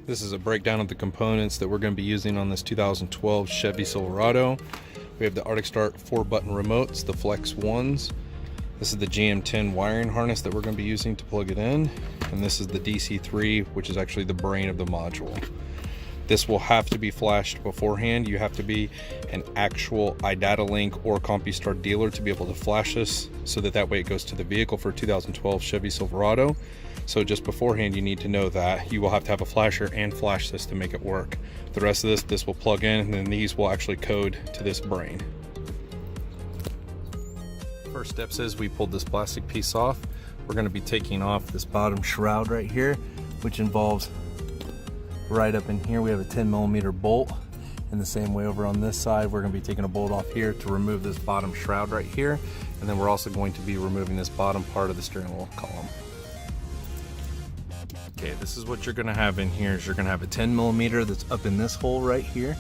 This is a breakdown of the components that we're going to be using on this 2012 Chevy Silverado. We have the Arctic Start 4-button remotes, the Flex ones. This is the GM10 wiring harness that we're going to be using to plug it in. And this is the DC3, which is actually the brain of the module. This will have to be flashed beforehand. You have to be an actual iData Link or Compustar dealer to be able to flash this, so that way it goes to the vehicle for 2012 Chevy Silverado. So just beforehand, you need to know that you will have to have a flasher and flash this to make it work. The rest of this will plug in, and then these will actually code to this brain. First steps is we pulled this plastic piece off. We're going to be taking off this bottom shroud right here, which involves right up in here. We have a 10mm bolt. In the same way over on this side, we're going to be taking a bolt off here to remove this bottom shroud right here. And then we're also going to be removing this bottom part of the steering wheel column. Okay, this is what you're going to have in here. Is you're going to have a 10mm that's up in this hole right here.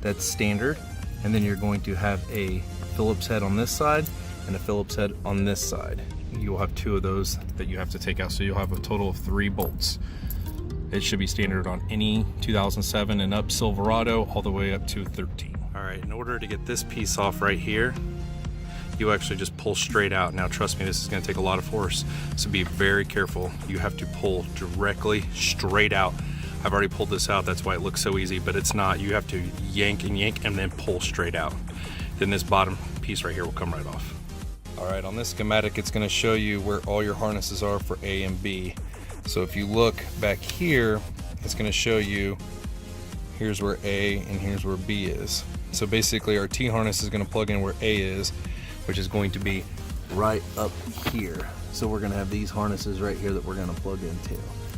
That's standard. And then you're going to have a Phillips head on this side and a Phillips head on this side. You'll have two of those that you have to take out, so you'll have a total of 3 bolts. It should be standard on any 2007 and up Silverado, all the way up to 13. All right, in order to get this piece off right here, you actually just pull straight out. Now trust me, this is going to take a lot of force, so be very careful. You have to pull directly straight out. I've already pulled this out, that's why it looks so easy, but it's not. You have to yank and yank and then pull straight out. Then this bottom piece right here will come right off. All right, on this schematic, it's going to show you where all your harnesses are for A and B. So if you look back here, it's going to show you here's where A and here's where B is. So basically our T-harness is going to plug in where A is, which is going to be right up here. So we're going to have these harnesses right here that we're going to plug into.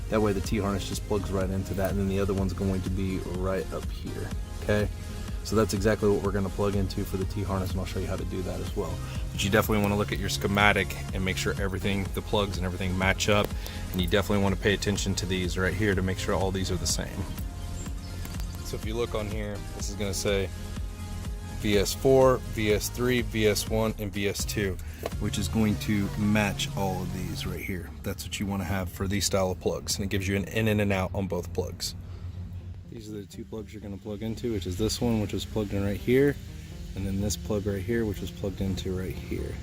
That way the T-harness just plugs right into that, and then the other one's going to be right up here, okay? So that's exactly what we're going to plug into for the T-harness, and I'll show you how to do that as well. But you definitely want to look at your schematic and make sure everything, the plugs and everything match up, and you definitely want to pay attention to these right here to make sure all these are the same. So if you look on here, this is going to say VS4, VS3, VS1, and VS2, which is going to match all of these right here. That's what you want to have for these style of plugs, and it gives you an in and an out on both plugs. These are the 2 plugs you're going to plug into, which is this one, which was plugged in right here, and then this plug right here, which was plugged into right here.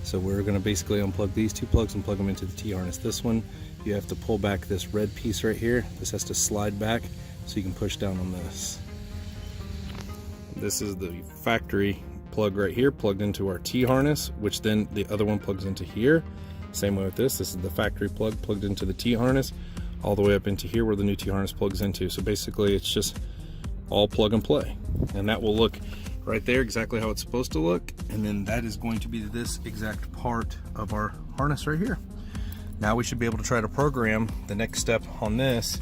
So we're going to basically unplug these 2 plugs and plug them into the T-harness. This one, you have to pull back this red piece right here. This has to slide back so you can push down on this. This is the factory plug right here, plugged into our T-harness, which then the other one plugs into here. Same way with this. This is the factory plug plugged into the T-harness, all the way up into here where the new T-harness plugs into. So basically it's just all plug and play, and that will look right there exactly how it's supposed to look. And then that is going to be this exact part of our harness right here. Now we should be able to try to program. The next step on this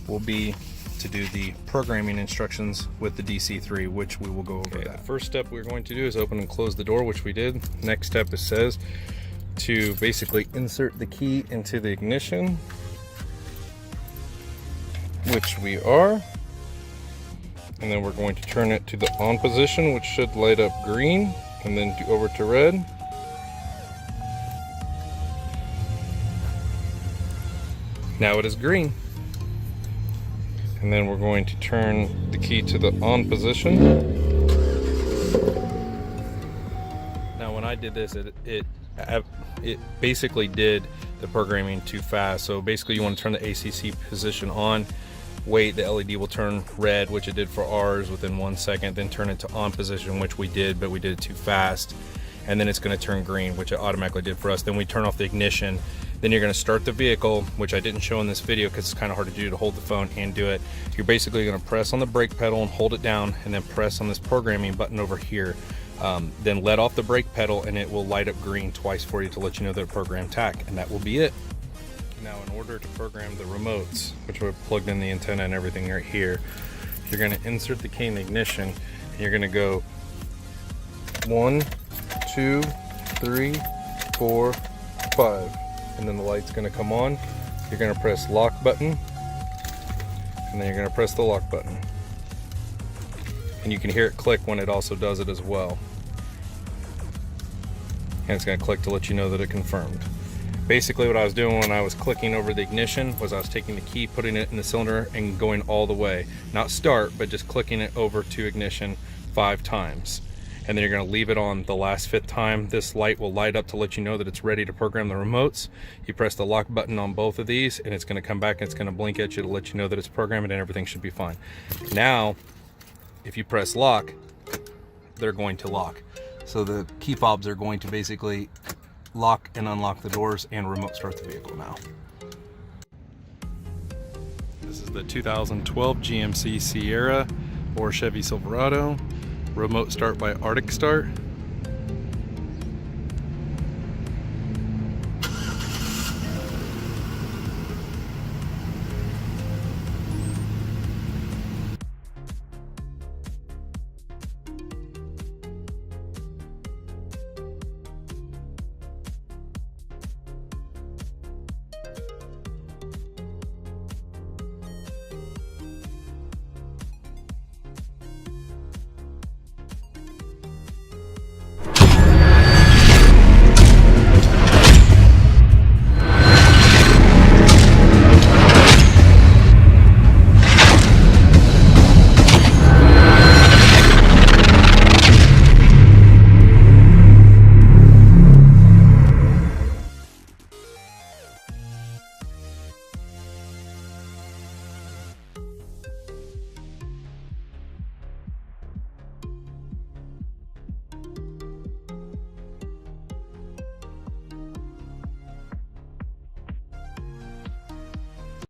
will be to do the programming instructions with the DC3, which we will go over that. The first step we're going to do is open and close the door, which we did. Next step, it says to basically insert the key into the ignition, which we are, and then we're going to turn it to the on position, which should light up green, and then go over to red. Now it is green. And then we're going to turn the key to the on position. Now when I did this, it basically did the programming too fast. So basically you want to turn the ACC position on, wait, the LED will turn red, which it did for ours within 1 second, then turn it to on position, which we did, but we did it too fast. And then it's going to turn green, which it automatically did for us. Then we turn off the ignition. Then you're going to start the vehicle, which I didn't show in this video because it's kind of hard to do, to hold the phone and do it. You're basically going to press on the brake pedal and hold it down, and then press on this programming button over here. Then let off the brake pedal, and it will light up green twice for you to let you know that it programmed TAC, and that will be it. Now in order to program the remotes, which are plugged in the antenna and everything right here, you're going to insert the key in the ignition, and you're going to go 1, 2, 3, 4, 5. And then the light's going to come on. You're going to press lock button, and then you're going to press the lock button, and you can hear it click when it also does it as well, and it's going to click to let you know that it confirmed. Basically what I was doing when I was clicking over the ignition was I was taking the key, putting it in the cylinder and going all the way. Not start, but just clicking it over to ignition 5 times. And then you're gonna leave it on the last 5th time. This light will light up to let you know that it's ready to program the remotes. You press the lock button on both of these and it's gonna come back and it's gonna blink at you to let you know that it's programmed and everything should be fine. Now, if you press lock, they're going to lock. So the key fobs are going to basically lock and unlock the doors and remote start the vehicle now. This is the 2012 GMC Sierra or Chevy Silverado. Remote start by Arctic Start.